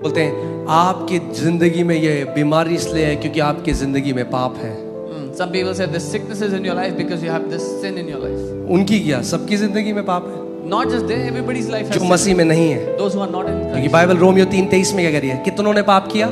बोलते हैं आपकी जिंदगी में ये बीमारी इसलिए है क्योंकि आपकी जिंदगी में पाप है। Some people say this sickness is in your life because you have this sin in your life. उनकी क्या, सबकी जिंदगी में पाप है, Not just there, everybody's life has जो sin. मसीह में नहीं है। Those who are not in क्योंकि Christ. बाइबल रोमियो 3:23 में क्या कह रही है, कितनों ने पाप किया?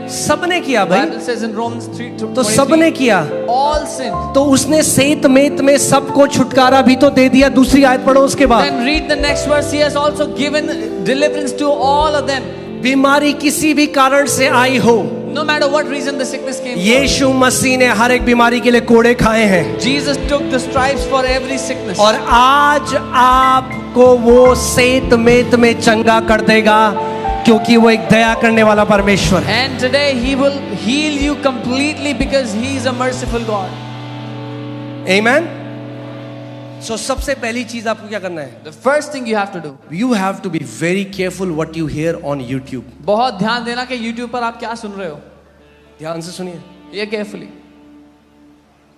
सबने किया भाई। Bible says in Romans 3:23, तो सबने किया, all sinned. तो उसने सेत मेत में सबको छुटकारा भी तो दे दिया। दूसरी आयत पढ़ो उसके बाद। Then read the next verse. He has also given deliverance to all of them. बीमारी किसी भी कारण से आई हो, No matter what reason the sickness came from. यीशु मसीह ने हर एक बीमारी के लिए कोड़े खाए हैं। Jesus took the stripes for every sickness. और आज आपको वो सेत मेत में चंगा कर देगा, क्योंकि वो एक दया करने वाला परमेश्वर है। And today he will heal you completely because he is a merciful God. Amen. So सबसे पहली चीज आपको क्या करना है? The first thing you have to do. You have to be very careful what you hear on YouTube. बहुत ध्यान देना कि YouTube पर आप क्या सुन रहे हो। ध्यान से सुनिए, ये केयरफुली।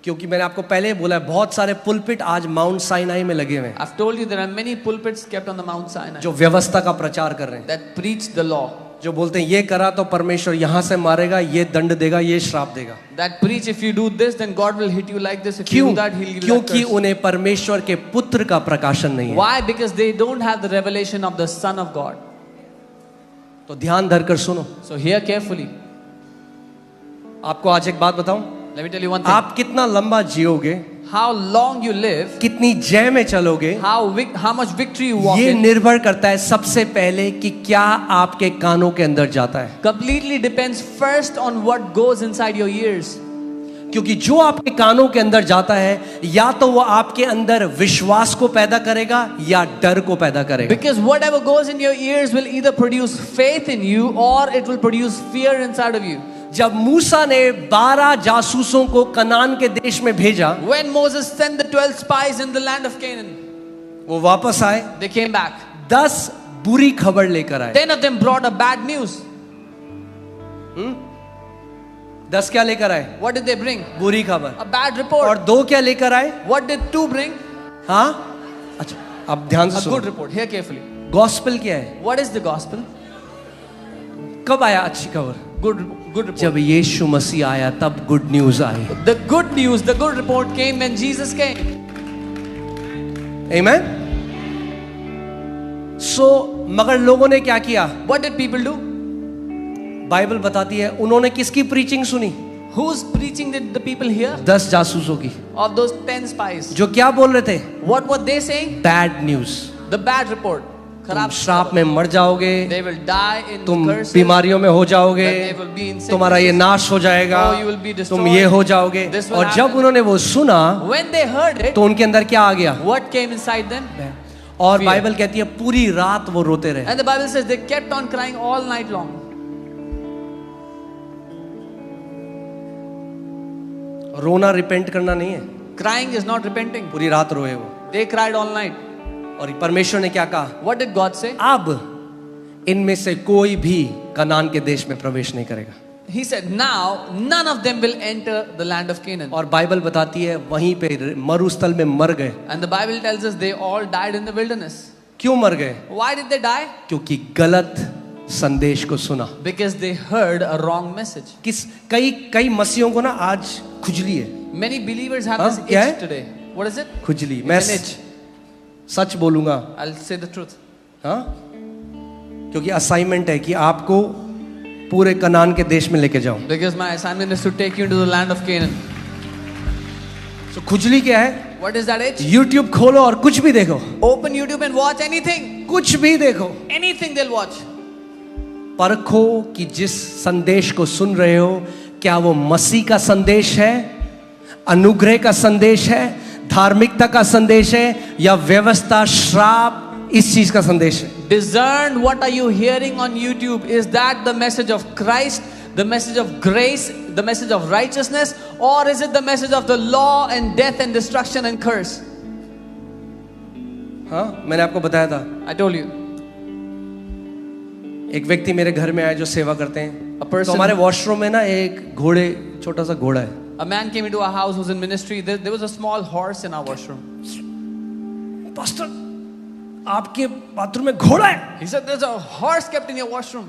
क्योंकि मैंने आपको पहले ही बोला है, बहुत सारे पुलपिट आज माउंट साइनाई में लगे हुए हैं, I've told you there are many pulpits kept on the Mount Sinai जो व्यवस्था का प्रचार कर रहे हैं, that preach the law, जो बोलते हैं ये करा तो परमेश्वर यहाँ से मारेगा, ये दंड देगा, ये श्राप देगा। that preach if you do this then God will hit you like this, if you क्यों? do that he'll give you that क्योंकि curse. उन्हें परमेश्वर के पुत्र का प्रकाशन नहीं है। Why? Because they don't have the revelation of the Son of God. तो ध्यान धरकर सुनो। So hear carefully. आपको आज एक बात बताऊं, Let me tell you one thing. आप कितना लंबा जियोगे, How long you live, कितनी जय में चलोगे, how much victory you walk ये in, निर्भर करता है सबसे पहले कि क्या आपके कानों के अंदर जाता है। completely depends first on what goes inside your ears. क्योंकि जो आपके कानों के अंदर जाता है, या तो वो आपके अंदर विश्वास को पैदा करेगा या डर को पैदा करेगा। Because whatever goes in your ears will either produce faith in you or it will produce fear inside of you. जब मूसा ने 12 जासूसों को कनान के देश में भेजा, When Moses sent the 12 spies in the land of Canaan, वो वापस आए, they came back. 10 बुरी खबर लेकर आए। 10 of them brought a bad news. 10 क्या लेकर आए? What did they bring? बुरी खबर। A bad और report. 2 क्या लेकर आए? What did 2 bring? हाँ, अच्छा, अब ध्यान से A सुनो। good report. Hear carefully. Gospel क्या है? What is the gospel? कब आया अच्छी खबर? Good report. जब यीशु मसीह आया तब good news I. The good news, the good report came when Jesus came. आमेन। सो मगर लोगों ने क्या किया? What did people do? Bible बताती है उन्होंने किसकी प्रीचिंग सुनी? Whose preaching did the people hear? 10 जासूसों की, Of those 10 spies. जो क्या बोल रहे थे? What were they saying? Bad news. The bad report. तुम खराब श्राप में मर जाओगे, They will die in तुम curses. बीमारियों में हो जाओगे, That they will be in तुम्हारा ये sicknesses. नाश हो जाएगा, Oh, you will be destroyed. तुम ये हो जाओगे। This will और जब happen. उन्होंने वो सुना When they heard it, तो उनके अंदर क्या आ गया? what came inside them? और Fear. बाइबल कहती है पूरी रात वो रोते रहे। And the Bible says they kept on crying all night long. रोना रिपेंट करना नहीं है, Crying is not repenting. पूरी रात रोए वो। They cried all night. और परमेश्वर ने क्या कहा? What did God say? अब इनमें से कोई भी कनान के देश में प्रवेश नहीं करेगा। He said, now none of them will enter the land of Canaan. और बाइबल बताती है वहीं पे मरुस्थल में मर गए। And the Bible tells us they all died in the wilderness. क्यों मर गए? Why did they die? क्योंकि गलत संदेश को सुना। Because they heard a wrong message. कई मसीहों को ना आज खुजली है। Many believers have हाँ, this क्या itch है? today. What is it? खुजली। मैं It's an itch. सच बोलूंगा, I'll say the truth. हाँ, क्योंकि असाइनमेंट है कि आपको पूरे कनान के देश में लेके जाऊं। Because my assignment is to take you into the land of Canaan. तो खुजली क्या है? What is that itch? YouTube खोलो और कुछ भी देखो, Open YouTube and watch anything. कुछ भी देखो। Anything they'll watch. परखो कि जिस संदेश को सुन रहे हो क्या वो मसीह का संदेश है, अनुग्रह का संदेश है, धार्मिकता का संदेश है, या व्यवस्था, श्राप, इस चीज का संदेश है। Discern what are you hearing on YouTube. Is that the message of Christ, the message of grace, the message of righteousness, or is it the message of the law and death and destruction and curse? हाँ, मैंने आपको बताया था, I told you. एक व्यक्ति मेरे घर में आए जो सेवा करते हैं। A person- तो हमारे वॉशरूम में ना एक घोड़े, छोटा सा घोड़ा है। A man came into our house who's in ministry. There was a small horse in our washroom. Pastor, आपके बाथरूम में घोड़ा है? He said, there's a horse kept in your washroom.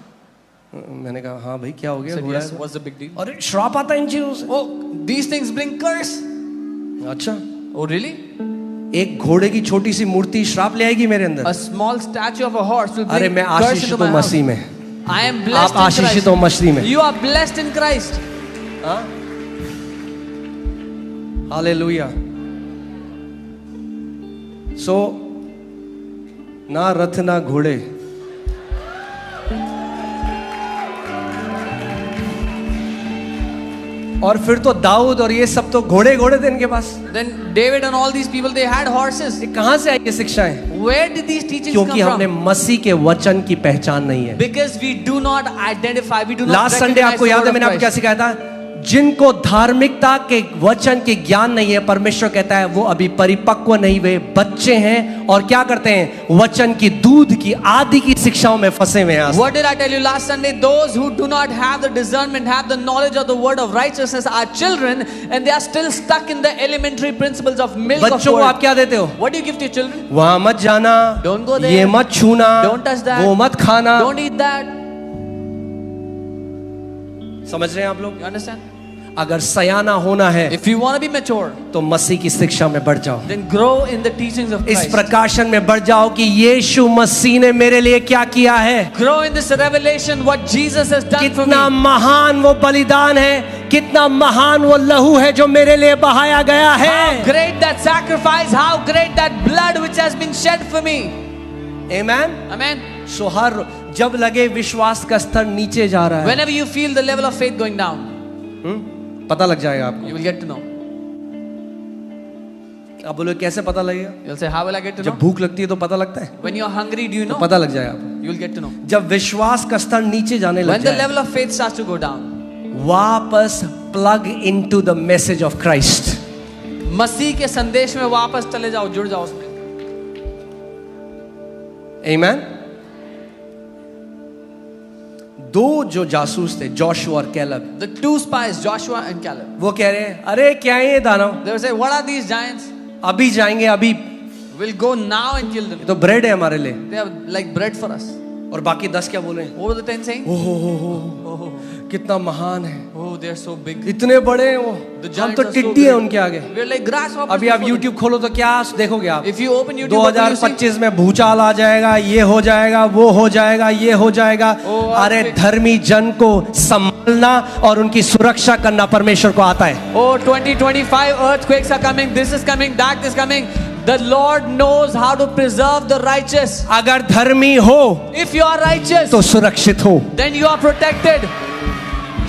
मैंने कहा हाँ भाई क्या हो गया? Said, घोड़ा yes, है। what's the big deal? अरे श्राप आता है इन चीजों से। Oh, these things bring curse. अच्छा, Oh, really? एक घोड़े की छोटी सी मूर्ति श्राप ले आएगी मेरे अंदर? A small statue of a horse will अरे bring मैं curse आशीषित into हूँ my house. मसीह में। I am आप blessed in आशीषित Christ. हो मसीह में। You are blessed in Christ. Hallelujah. सो ना रथ ना घोड़े, और फिर तो दाऊद और ये सब तो घोड़े घोड़े थे इनके पास। Then David and all these people, they had horses. ये कहां से आई ये शिक्षाएं? Where did these teachings क्योंकि come हमने from? मसीह के वचन की पहचान नहीं है। Because we do not identify, we do not last Sunday recognize आपको the याद word है of मैंने आपको क्या Christ. सिखाया था? जिनको धार्मिकता के वचन के ज्ञान नहीं है, परमेश्वर कहता है वो अभी परिपक्व नहीं हुए, बच्चे हैं और क्या करते हैं? वचन की दूध की आदि की शिक्षाओं में फंसे हुए हैं। What did I tell you last Sunday? Those who do not have the discernment, have the knowledge of the word of righteousness are children, and they are still stuck in the elementary principles of milk of बच्चों को word. आप क्या देते हो? What do you give to your children? वहां मत जाना, Don't go there. ये मत छूना, Don't touch that. वो मत खाना। Don't eat that. समझ रहे हैं आप लोग? You understand? अगर सयाना होना है If you want to be mature, तो मसीह की शिक्षा में बढ़ जाओ, then grow in the teachings of इस Christ. प्रकाशन में बढ़ जाओ कि यीशु मसीह ने मेरे लिए क्या किया है, Grow in this revelation what Jesus has done for कितना me. महान वो बलिदान है, कितना महान वो लहू है जो मेरे लिए बहाया गया How है। great that sacrifice, how great that blood which has been shed for me. Amen. Amen. सो हर जब लगे विश्वास का स्तर नीचे जा रहा है, Whenever you feel the level of faith going down, पता लग जाएगा आपको। you will get to know. आप बोलो कैसे पता लगेगा? You'll say, how will I get to जब know? भूख लगती है तो पता लगता है, When you're hungry, do you तो know? पता लग जाएगा आपको। You will get to know. जब विश्वास का स्तर नीचे जाने लग When the जाए, level of faith starts to go down, वापस plug into the message of Christ. मसीह के संदेश में वापस चले जाओ, जुड़ जाओ उसमें. आमेन। दो जो जासूस थे, जोशुआ और कैलब, The two spies, Joshua and Caleb, वो कह रहे हैं अरे क्या है ये दानव, they will say, what are these giants? अभी जाएंगे, अभी We'll go now and kill them. ये तो ब्रेड है हमारे लिए। They are like bread for us. और बाकी 10 क्या बोले? What were the 10 saying? ओहो कितना महान है, Oh, they are so big. इतने बड़े हैं वो, The हम giants तो are so टिड्डी है big. उनके आगे। We're like grasshoppers. अभी आप before them. YouTube खोलो तो क्या देखोगे आप? If you open YouTube, what do you see? 2025 में भूचाल आ जाएगा, ये हो जाएगा, वो हो जाएगा, ये हो जाएगा। अरे earthquake. धर्मी जन को संभालना और उनकी सुरक्षा करना परमेश्वर को आता है। Oh, 2025 earthquakes are coming. This is coming. That is coming. The Lord knows how to preserve the righteous. अगर धर्मी हो If you are righteous, तो सुरक्षित हो। then you are protected.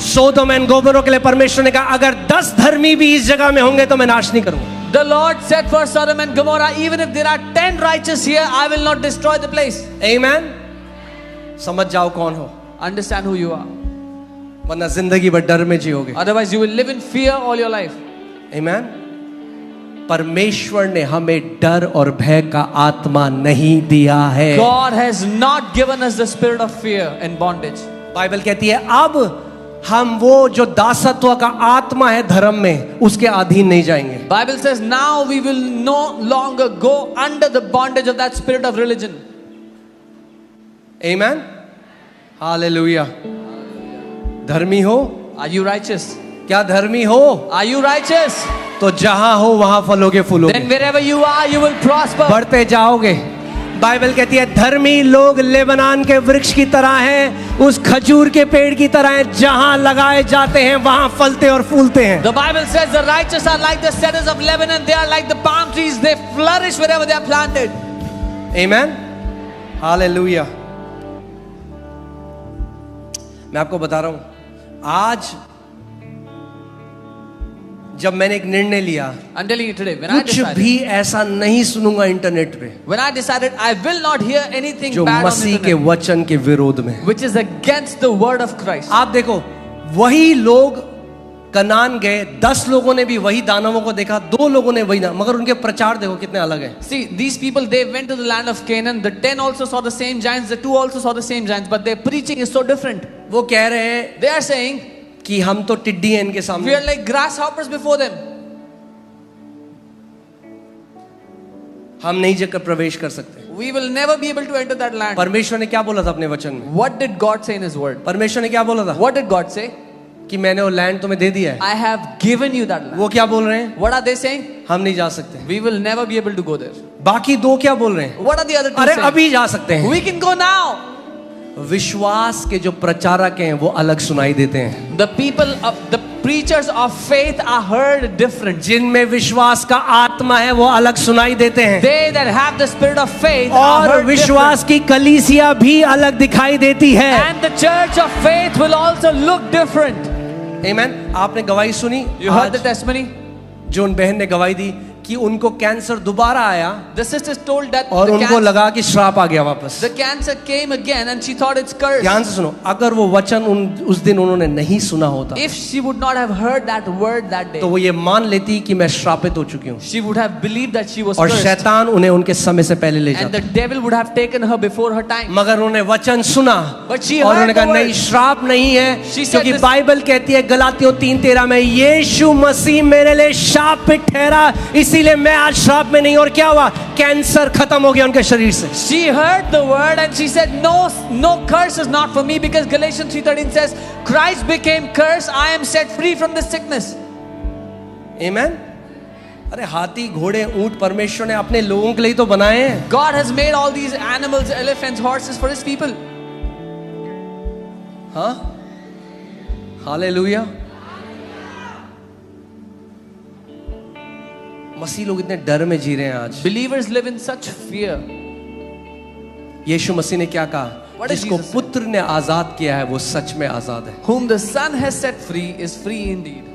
सोदोम and Gomorrah के लिए परमेश्वर ने कहा अगर 10 धर्मी भी इस जगह में होंगे तो मैं नाश नहीं करूंगा। The Lord said for Sodom and Gomorrah, even if there are 10 righteous here, I will not destroy the place. आमेन। समझ जाओ कौन हो, Understand who you are. वरना जिंदगी भर डर में जियोगे। Otherwise, you will live in fear all your life. आमेन। परमेश्वर ने हमें डर और भय का आत्मा नहीं दिया है। God has not given us the spirit of fear and bondage. Bible कहती है अब हम वो जो दासत्व का आत्मा है धर्म में, उसके अधीन नहीं जाएंगे। Bible says now we will no longer go under the bondage of that spirit of religion. Amen. Hallelujah. धर्मी हो? Are you righteous? क्या धर्मी हो? Are you righteous? तो जहां हो वहां फलोगे फूलोगे, Then wherever you are, you will prosper. बढ़ते जाओगे। बाइबल कहती है धर्मी लोग लेबनान के वृक्ष की तरह हैं, उस खजूर के पेड़ की तरह हैं, जहां लगाए जाते हैं वहां फलते और फूलते हैं। The Bible says the righteous are like the cedars of Lebanon. They are like the palm trees. They flourish wherever they are planted. Amen. Hallelujah. मैं आपको बता रहा हूं, आज जब मैंने एक निर्णय लिया, I'm telling you today, when I कुछ decided, भी ऐसा नहीं सुनूंगा इंटरनेट पे when I decided I will not hear anything जो bad on the मसीह के internet, वचन के विरोध में। which is against the word of Christ. आप देखो, वही लोग कनान गए, 10 लोगों ने भी वही दानवों को देखा, 2 लोगों ने वही मगर उनके प्रचार देखो कितने अलग है। See, these people, they went to the land of Canaan. The 10 also saw the same giants. The 2 also saw the same giants. But their preaching is so different. वो कह रहे हैं They are saying, कि हम तो टिड्डी हैं इनके we सामने। are like grasshoppers before them. हम नहीं जाकर प्रवेश कर सकते। We will never be able to enter that land. परमेश्वर ने क्या बोला था अपने वचन में? What did God say in His word? परमेश्वर ने क्या बोला था? What did God say? कि मैंने वो लैंड तुम्हें दे दिया है। I have given you that land. वो क्या बोल रहे हैं? What are they saying? हम नहीं जा सकते। We will never be able to go there. बाकी दो क्या बोल रहे हैं? What are the other two अरे saying? अभी जा सकते हैं। We can go now. विश्वास के जो प्रचारक हैं वो अलग सुनाई देते हैं। The people of the preachers of faith are heard different. जिनमें विश्वास का आत्मा है वो अलग सुनाई देते हैं। They that have the spirit of faith are और heard विश्वास की कलीसिया भी अलग दिखाई देती है। different. And the church of faith will also look different. आमीन। आपने गवाही सुनी? You heard the आज testimony? जो उन बहन ने गवाही दी कि उनको कैंसर दोबारा आया The sisters told that और the उनको लगा कि श्राप आ गया वापस। cancer came again and she thought it's cursed. ध्यान से सुनो, अगर वो वचन उस दिन उन्होंने नहीं सुना होता If she would not have heard that word that day, तो वो ये मान लेती कि मैं श्रापित हो चुकी हूँ she would have believed that she was और cursed. शैतान उन्हें उनके समय से पहले ले And the जाता। devil would have taken her before her time. मगर उन्होंने वचन सुना But she और heard उन्होंने the कहा word. नहीं, श्राप नहीं है, She said क्योंकि this- बाइबल कहती है गलातियों 3:13 में यीशु मसीह मेरे लिए शापित ठहरा, इसीलिए मैं आज श्राप में नहीं। और क्या हुआ? कैंसर खत्म हो गया उनके शरीर से। She heard the word and she said, no curse is not for me, because Galatians 3:13 says, Christ became cursed, I am set free from this sickness. आमीन। अरे हाथी, घोड़े, ऊंट परमेश्वर ने अपने लोगों के लिए तो बनाए हैं। God has made all these animals, elephants, horses for His people. हाँ, हालेलुया। मसीह लोग इतने डर में जी रहे हैं आज। Believers live in such fear. यीशु मसीह ने क्या कहा? What did जिसको Jesus say? पुत्र ने आजाद किया है वो सच में आजाद है। Whom the Son has set free is free indeed.